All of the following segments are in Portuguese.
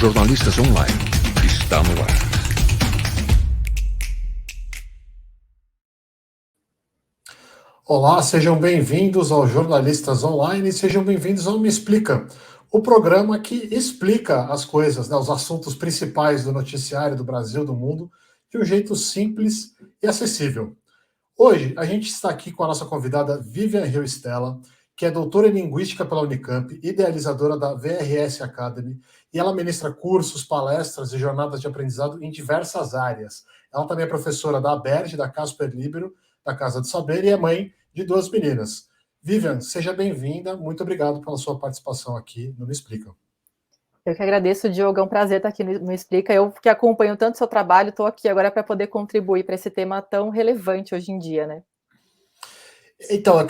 Jornalistas Online está no ar. Olá, sejam bem-vindos ao Jornalistas Online e sejam bem-vindos ao Me Explica, o programa que explica as coisas, né, os assuntos principais do noticiário do Brasil, do mundo, de um jeito simples e acessível. Hoje, a gente está aqui com a nossa convidada Vivian Rio Stella, que é doutora em Linguística pela Unicamp, idealizadora da VRS Academy, e ela ministra cursos, palestras e jornadas de aprendizado em diversas áreas. Ela também é professora da ABERJ, da Casper Libero, da Casa do Saber, e é mãe de duas meninas. Vivian, seja bem-vinda, muito obrigado pela sua participação aqui no Me Explica. Eu que agradeço, Diogo, é um prazer estar aqui no Explica. Eu que acompanho tanto o seu trabalho, estou aqui agora para poder contribuir para esse tema tão relevante hoje em dia, né? Então, eu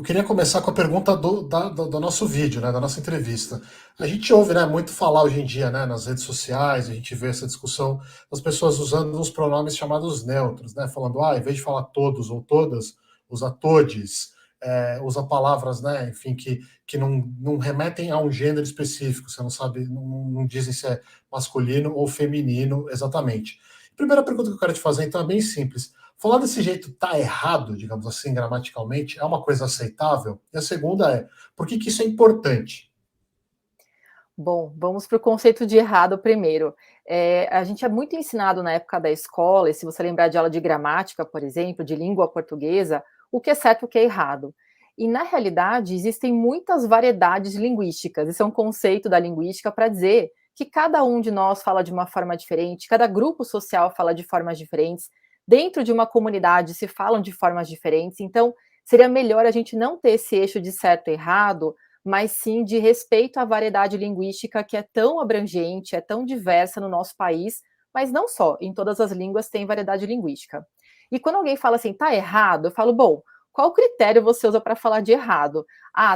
queria começar com a pergunta do nosso vídeo, né, da nossa entrevista. A gente ouve, né, muito falar hoje em dia, né, nas redes sociais, a gente vê essa discussão das pessoas usando uns pronomes chamados neutros, né, falando, em vez de falar todos ou todas, usa todes, usa palavras, né, enfim, que não remetem a um gênero específico, você não sabe, não dizem se é masculino ou feminino exatamente. A primeira pergunta que eu quero te fazer, então, é bem simples. Falar desse jeito tá errado, digamos assim, gramaticalmente, é uma coisa aceitável? E a segunda é, por que isso é importante? Bom, vamos para o conceito de errado primeiro. A gente é muito ensinado na época da escola, e se você lembrar de aula de gramática, por exemplo, de língua portuguesa, o que é certo e o que é errado. E, na realidade, existem muitas variedades linguísticas. Esse é um conceito da linguística para dizer que cada um de nós fala de uma forma diferente, cada grupo social fala de formas diferentes, dentro de uma comunidade se falam de formas diferentes. Então, seria melhor a gente não ter esse eixo de certo e errado, mas sim de respeito à variedade linguística que é tão abrangente, é tão diversa no nosso país, mas não só, em todas as línguas tem variedade linguística. E quando alguém fala assim, tá errado, eu falo, bom, qual critério você usa para falar de errado?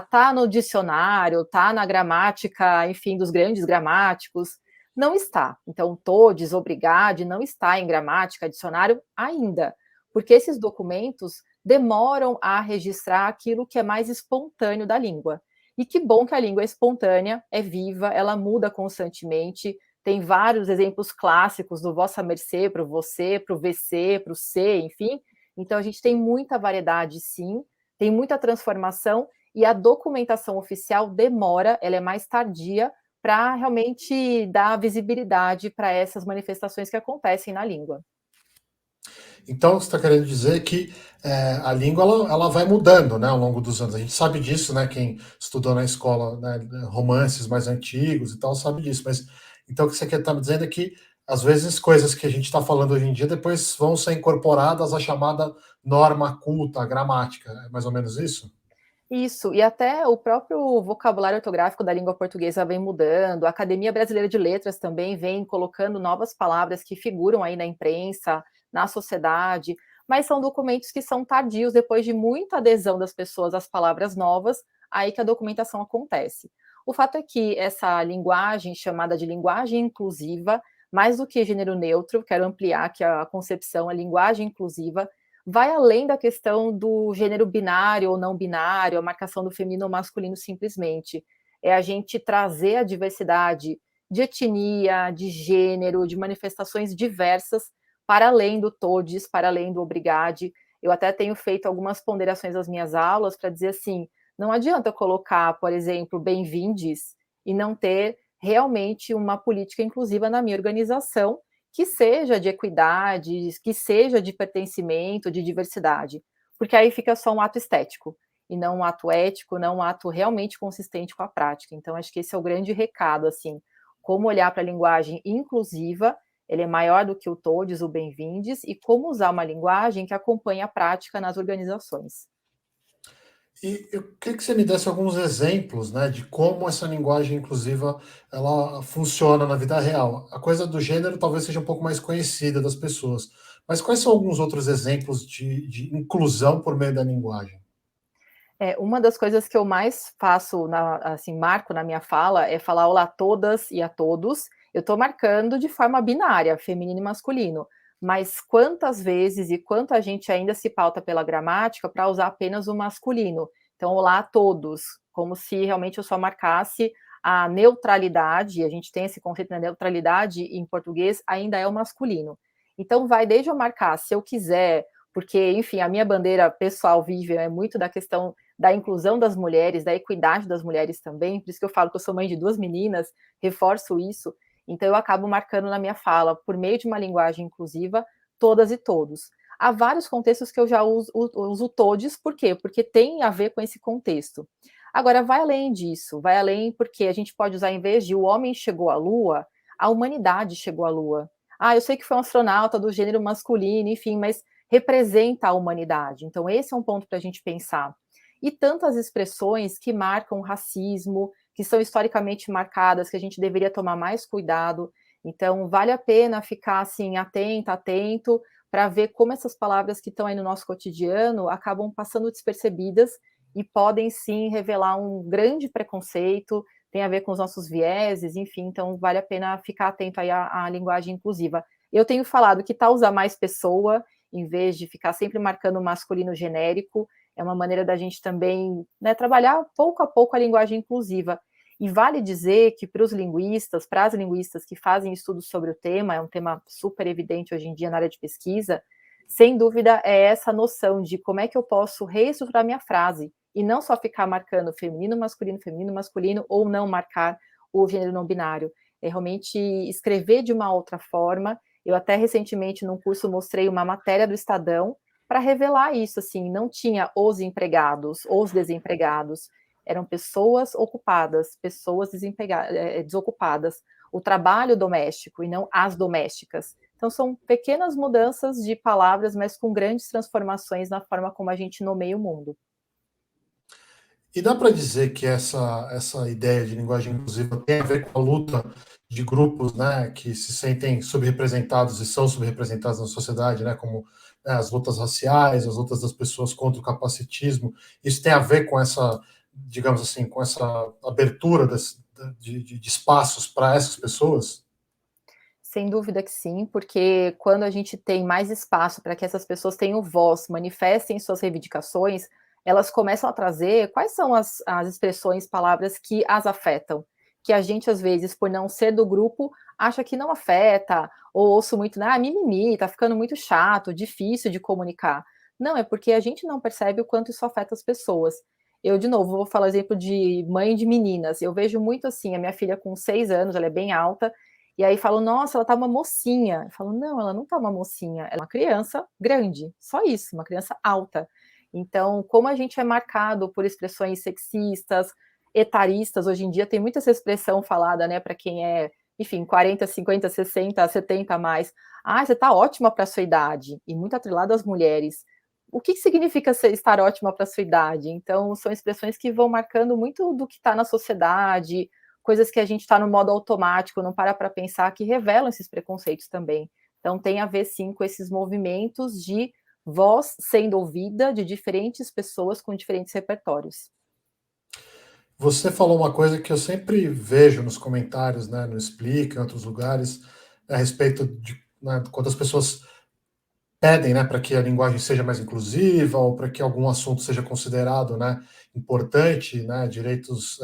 Tá no dicionário, tá na gramática, enfim, dos grandes gramáticos. Não está. Então, todes, obrigade, não está em gramática, dicionário ainda, porque esses documentos demoram a registrar aquilo que é mais espontâneo da língua. E que bom que a língua é espontânea, é viva, ela muda constantemente. Tem vários exemplos clássicos do vossa mercê para o você, para o VC, para o C, enfim. Então, a gente tem muita variedade, sim, tem muita transformação, e a documentação oficial demora, ela é mais tardia, para realmente dar visibilidade para essas manifestações que acontecem na língua. Então, você está querendo dizer que a língua ela vai mudando, né, ao longo dos anos. A gente sabe disso, né, quem estudou na escola, né, romances mais antigos e tal, sabe disso. Mas então o que você está me dizendo é que, às vezes, coisas que a gente está falando hoje em dia depois vão ser incorporadas à chamada norma culta, a gramática. É mais ou menos isso? Isso, e até o próprio vocabulário ortográfico da língua portuguesa vem mudando, a Academia Brasileira de Letras também vem colocando novas palavras que figuram aí na imprensa, na sociedade, mas são documentos que são tardios, depois de muita adesão das pessoas às palavras novas, aí que a documentação acontece. O fato é que essa linguagem, chamada de linguagem inclusiva, mais do que gênero neutro, quero ampliar aqui a concepção, a linguagem inclusiva, vai além da questão do gênero binário ou não binário, a marcação do feminino ou masculino simplesmente. É a gente trazer a diversidade de etnia, de gênero, de manifestações diversas para além do todes, para além do obrigade. Eu até tenho feito algumas ponderações nas minhas aulas para dizer assim, não adianta colocar, por exemplo, bem-vindes e não ter realmente uma política inclusiva na minha organização, que seja de equidade, que seja de pertencimento, de diversidade, porque aí fica só um ato estético, e não um ato ético, não um ato realmente consistente com a prática. Então, acho que esse é o grande recado, assim, como olhar para a linguagem inclusiva, ele é maior do que o todes, o bem-vindes, e como usar uma linguagem que acompanhe a prática nas organizações. E eu queria que você me desse alguns exemplos, né, de como essa linguagem inclusiva ela funciona na vida real. A coisa do gênero talvez seja um pouco mais conhecida das pessoas, mas quais são alguns outros exemplos de inclusão por meio da linguagem? Uma das coisas que eu mais faço, assim, marco na minha fala, é falar olá a todas e a todos. Eu estou marcando de forma binária, feminino e masculino. Mas quantas vezes e quanto a gente ainda se pauta pela gramática para usar apenas o masculino? Então, olá a todos, como se realmente eu só marcasse a neutralidade, a gente tem esse conceito da neutralidade em português, ainda é o masculino. Então, vai desde eu marcar, se eu quiser, porque, enfim, a minha bandeira pessoal vive é muito da questão da inclusão das mulheres, da equidade das mulheres também, por isso que eu falo que eu sou mãe de 2 meninas, reforço isso, então eu acabo marcando na minha fala, por meio de uma linguagem inclusiva, todas e todos. Há vários contextos que eu já uso todes, por quê? Porque tem a ver com esse contexto. Agora, vai além disso, vai além porque a gente pode usar, em vez de o homem chegou à Lua, a humanidade chegou à Lua. Ah, eu sei que foi um astronauta do gênero masculino, enfim, mas representa a humanidade. Então, esse é um ponto para a gente pensar. E tantas expressões que marcam o racismo, que são historicamente marcadas, que a gente deveria tomar mais cuidado. Então, vale a pena ficar assim, atento, para ver como essas palavras que estão aí no nosso cotidiano acabam passando despercebidas e podem sim revelar um grande preconceito, tem a ver com os nossos vieses, enfim, então vale a pena ficar atento aí à linguagem inclusiva. Eu tenho falado que tal usar mais pessoa, em vez de ficar sempre marcando masculino genérico, é uma maneira da gente também, né, trabalhar pouco a pouco a linguagem inclusiva. E vale dizer que para os linguistas, para as linguistas que fazem estudos sobre o tema, é um tema super evidente hoje em dia na área de pesquisa, sem dúvida é essa noção de como é que eu posso reestruturar minha frase, e não só ficar marcando feminino, masculino, ou não marcar o gênero não binário. É realmente escrever de uma outra forma. Eu até recentemente, num curso, mostrei uma matéria do Estadão para revelar isso, assim, não tinha os empregados, os desempregados, eram pessoas ocupadas, pessoas desocupadas, o trabalho doméstico e não as domésticas. Então, são pequenas mudanças de palavras, mas com grandes transformações na forma como a gente nomeia o mundo. E dá para dizer que essa ideia de linguagem inclusiva tem a ver com a luta de grupos, né, que se sentem subrepresentados e são subrepresentados na sociedade, né, como, né, as lutas raciais, as lutas das pessoas contra o capacitismo. Isso tem a ver com essa, digamos assim, com essa abertura de espaços para essas pessoas? Sem dúvida que sim, porque quando a gente tem mais espaço para que essas pessoas tenham voz, manifestem suas reivindicações, elas começam a trazer quais são as expressões, palavras que as afetam, que a gente, às vezes, por não ser do grupo, acha que não afeta, ou ouço muito, né, mimimi, tá ficando muito chato, difícil de comunicar. Não, é porque a gente não percebe o quanto isso afeta as pessoas. Eu, de novo, vou falar exemplo de mãe de meninas. Eu vejo muito assim, a minha filha com 6 anos, ela é bem alta, e aí falam, nossa, ela tá uma mocinha. Eu falo, não, ela não tá uma mocinha, ela é uma criança grande, só isso, uma criança alta. Então, como a gente é marcado por expressões sexistas, etaristas, hoje em dia tem muita essa expressão falada, né, para quem é, enfim, 40, 50, 60, 70 a mais. Ah, você tá ótima para sua idade, e muito atrelado às mulheres. O que significa estar ótima para sua idade? Então, são expressões que vão marcando muito do que está na sociedade, coisas que a gente está no modo automático, não para pensar, que revelam esses preconceitos também. Então, tem a ver, sim, com esses movimentos de voz sendo ouvida de diferentes pessoas com diferentes repertórios. Você falou uma coisa que eu sempre vejo nos comentários, né, no Explica, em outros lugares, a respeito de, né, quando as pessoas pedem, né, para que a linguagem seja mais inclusiva ou para que algum assunto seja considerado, né, importante, né, direitos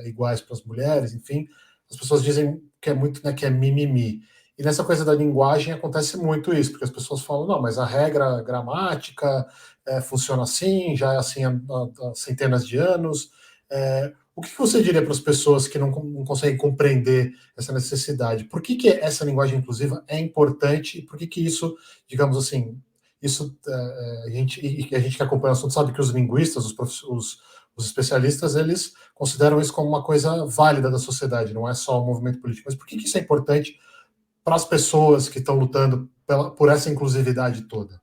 iguais para as mulheres, enfim, as pessoas dizem que é muito, né, que é mimimi. E nessa coisa da linguagem acontece muito isso, porque as pessoas falam, não, mas a regra gramática funciona assim, já é assim há centenas de anos. O que você diria para as pessoas que não conseguem compreender essa necessidade? Por que essa linguagem inclusiva é importante e por que isso, digamos assim, isso a gente que acompanha o assunto sabe que os linguistas, os especialistas, eles consideram isso como uma coisa válida da sociedade, não é só um movimento político. Mas por que isso é importante para as pessoas que estão lutando por essa inclusividade toda?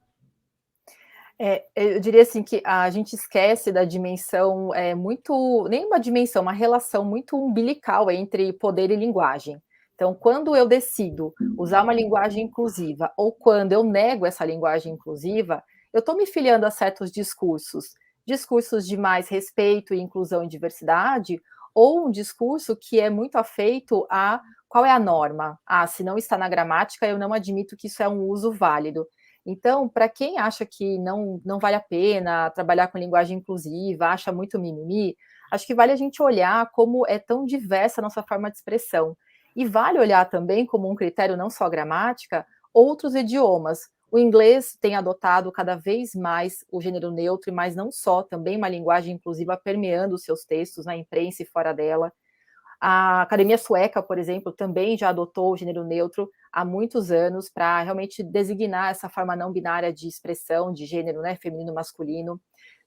Eu diria assim que a gente esquece da dimensão, muito, nem uma dimensão, uma relação muito umbilical entre poder e linguagem. Então, quando eu decido usar uma linguagem inclusiva ou quando eu nego essa linguagem inclusiva, eu estou me filiando a certos discursos, discursos de mais respeito e inclusão e diversidade, ou um discurso que é muito afeito a qual é a norma. Ah, se não está na gramática, eu não admito que isso é um uso válido. Então, para quem acha que não vale a pena trabalhar com linguagem inclusiva, acha muito mimimi, acho que vale a gente olhar como é tão diversa a nossa forma de expressão. E vale olhar também como um critério não só gramática, outros idiomas. O inglês tem adotado cada vez mais o gênero neutro, mas não só, também uma linguagem inclusiva permeando os seus textos na imprensa e fora dela. A Academia Sueca, por exemplo, também já adotou o gênero neutro há muitos anos para realmente designar essa forma não binária de expressão de gênero, né, feminino, masculino.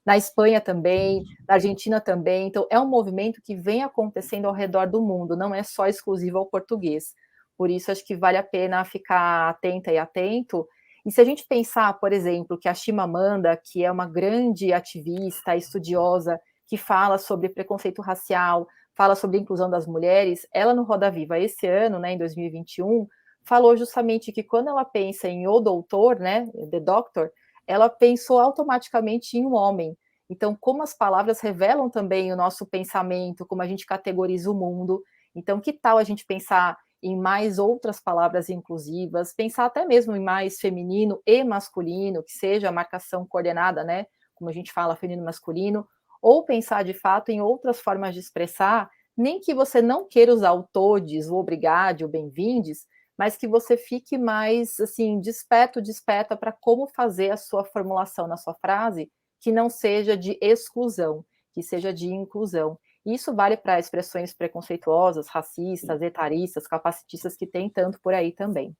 Na Espanha também, na Argentina também. Então, é um movimento que vem acontecendo ao redor do mundo, não é só exclusivo ao português. Por isso, acho que vale a pena ficar atenta e atento. E se a gente pensar, por exemplo, que a Chimamanda, que é uma grande ativista, estudiosa, que fala sobre preconceito racial, fala sobre a inclusão das mulheres, ela no Roda Viva esse ano, né, em 2021, falou justamente que quando ela pensa em o doutor, né, the doctor, ela pensou automaticamente em um homem. Então, como as palavras revelam também o nosso pensamento, como a gente categoriza o mundo. Então, que tal a gente pensar em mais outras palavras inclusivas, pensar até mesmo em mais feminino e masculino, que seja a marcação coordenada, né, como a gente fala, feminino e masculino, ou pensar de fato em outras formas de expressar, nem que você não queira usar o todes, o obrigado, o bem-vindes, mas que você fique mais, assim, desperta para como fazer a sua formulação na sua frase, que não seja de exclusão, que seja de inclusão. Isso vale para expressões preconceituosas, racistas, etaristas, capacitistas, que tem tanto por aí também.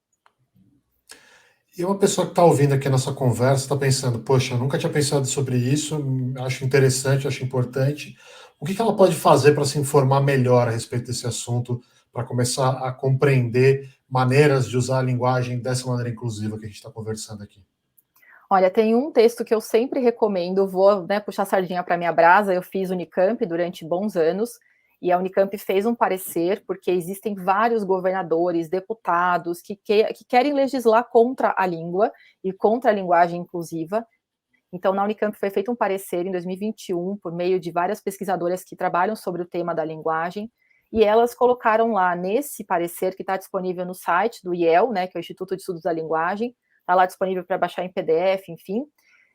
E uma pessoa que está ouvindo aqui a nossa conversa está pensando, poxa, eu nunca tinha pensado sobre isso, acho interessante, acho importante. O que ela pode fazer para se informar melhor a respeito desse assunto, para começar a compreender maneiras de usar a linguagem dessa maneira inclusiva que a gente está conversando aqui? Olha, tem um texto que eu sempre recomendo, vou, né, puxar a sardinha para minha brasa, eu fiz Unicamp durante bons anos, e a Unicamp fez um parecer, porque existem vários governadores, deputados, que querem legislar contra a língua e contra a linguagem inclusiva. Então, na Unicamp foi feito um parecer em 2021, por meio de várias pesquisadoras que trabalham sobre o tema da linguagem, e elas colocaram lá, nesse parecer, que está disponível no site do IEL, né, que é o Instituto de Estudos da Linguagem, está lá disponível para baixar em PDF, enfim,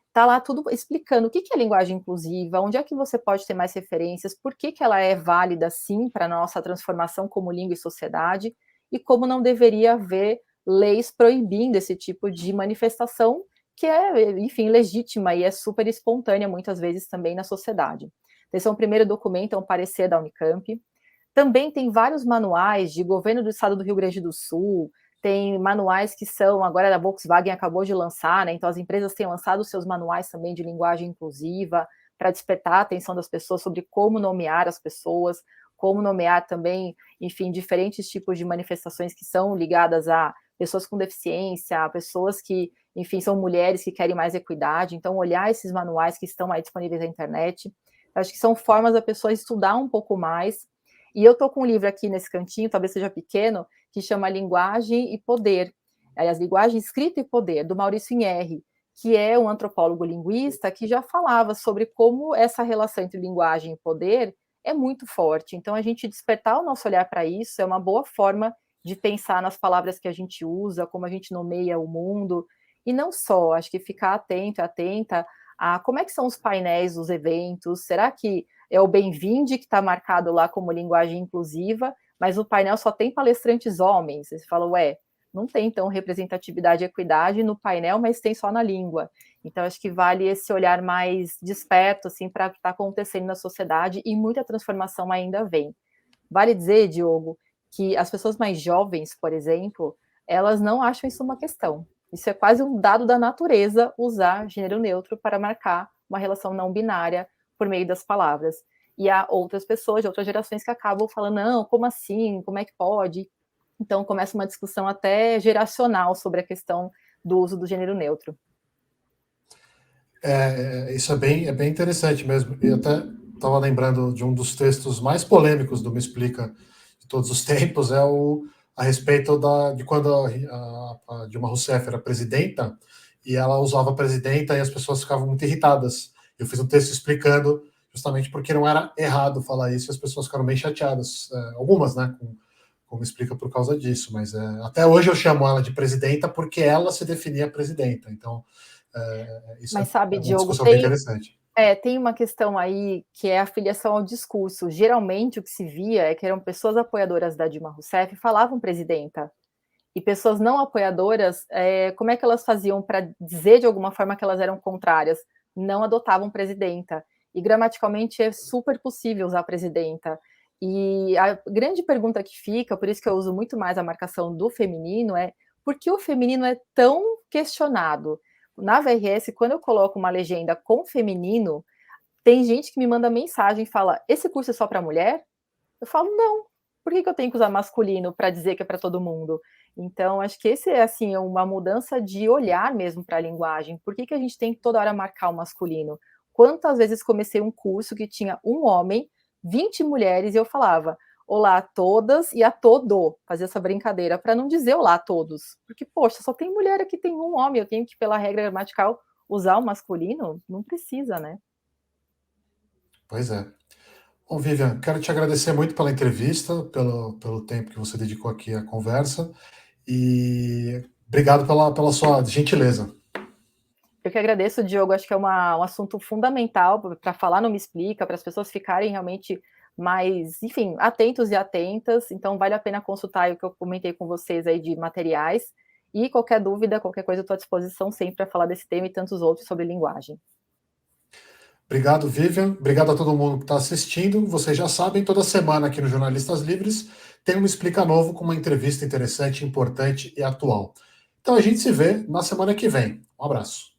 está lá tudo explicando o que é linguagem inclusiva, onde é que você pode ter mais referências, por que ela é válida, sim, para a nossa transformação como língua e sociedade, e como não deveria haver leis proibindo esse tipo de manifestação, que é, enfim, legítima e é super espontânea, muitas vezes, também na sociedade. Esse é um primeiro documento, é um parecer da Unicamp. Também tem vários manuais de governo do estado do Rio Grande do Sul, tem manuais que são, agora a Volkswagen acabou de lançar, né, então as empresas têm lançado os seus manuais também de linguagem inclusiva, para despertar a atenção das pessoas sobre como nomear as pessoas, como nomear também, enfim, diferentes tipos de manifestações que são ligadas a pessoas com deficiência, a pessoas que, enfim, são mulheres que querem mais equidade, então olhar esses manuais que estão aí disponíveis na internet, acho que são formas da pessoa estudar um pouco mais. E eu estou com um livro aqui nesse cantinho, talvez seja pequeno, que chama Linguagem e Poder, aliás, Linguagem, Escrita e Poder, do Maurício Inherri, que é um antropólogo linguista que já falava sobre como essa relação entre linguagem e poder é muito forte. Então, a gente despertar o nosso olhar para isso é uma boa forma de pensar nas palavras que a gente usa, como a gente nomeia o mundo, e não só, acho que ficar atento, atenta a como é que são os painéis dos eventos, será que é o Bem-vinde que está marcado lá como linguagem inclusiva, mas o painel só tem palestrantes homens. Você fala, ué, não tem, então, representatividade e equidade no painel, mas tem só na língua. Então, acho que vale esse olhar mais desperto, assim, para o que está acontecendo na sociedade, e muita transformação ainda vem. Vale dizer, Diogo, que as pessoas mais jovens, por exemplo, elas não acham isso uma questão. Isso é quase um dado da natureza, usar gênero neutro para marcar uma relação não binária por meio das palavras. E há outras pessoas de outras gerações que acabam falando, não, como assim, como é que pode? Então começa uma discussão até geracional sobre a questão do uso do gênero neutro. Isso é bem interessante mesmo. E até estava lembrando de um dos textos mais polêmicos do Me Explica de todos os tempos, a respeito de quando a Dilma Rousseff era presidenta, e ela usava presidenta e as pessoas ficavam muito irritadas. Eu fiz um texto explicando justamente porque não era errado falar isso e as pessoas ficaram bem chateadas. Algumas, né, como explica por causa disso, mas até hoje eu chamo ela de presidenta porque ela se definia presidenta. Então, isso mas sabe, uma Diogo, discussão bem interessante. Tem uma questão aí que é a filiação ao discurso. Geralmente o que se via é que eram pessoas apoiadoras da Dilma Rousseff falavam presidenta. E pessoas não apoiadoras, como é que elas faziam para dizer de alguma forma que elas eram contrárias? Não adotavam presidenta. E gramaticalmente é super possível usar presidenta. E a grande pergunta que fica, por isso que eu uso muito mais a marcação do feminino, é por que o feminino é tão questionado? Na VRS, quando eu coloco uma legenda com feminino, tem gente que me manda mensagem e fala: esse curso é só para mulher? Eu falo: não. Por que eu tenho que usar masculino para dizer que é para todo mundo? Então, acho que esse é assim uma mudança de olhar mesmo para a linguagem. Por que a gente tem que toda hora marcar o masculino? Quantas vezes comecei um curso que tinha um homem, 20 mulheres, e eu falava olá a todas e a todo, fazia essa brincadeira, para não dizer olá a todos. Porque, poxa, só tem mulher aqui, tem um homem, eu tenho que, pela regra gramatical, usar o masculino? Não precisa, né? Pois é. Bom, Vivian, quero te agradecer muito pela entrevista, pelo tempo que você dedicou aqui à conversa e obrigado pela sua gentileza. Eu que agradeço, Diogo, acho que é um assunto fundamental para falar no Me Explica, para as pessoas ficarem realmente mais, enfim, atentos e atentas, então vale a pena consultar o que eu comentei com vocês aí de materiais, e qualquer dúvida, qualquer coisa, eu estou à disposição sempre para falar desse tema e tantos outros sobre linguagem. Obrigado, Vivian. Obrigado a todo mundo que está assistindo. Vocês já sabem, toda semana aqui no Jornalistas Livres tem um Me Explica Novo com uma entrevista interessante, importante e atual. Então a gente se vê na semana que vem. Um abraço.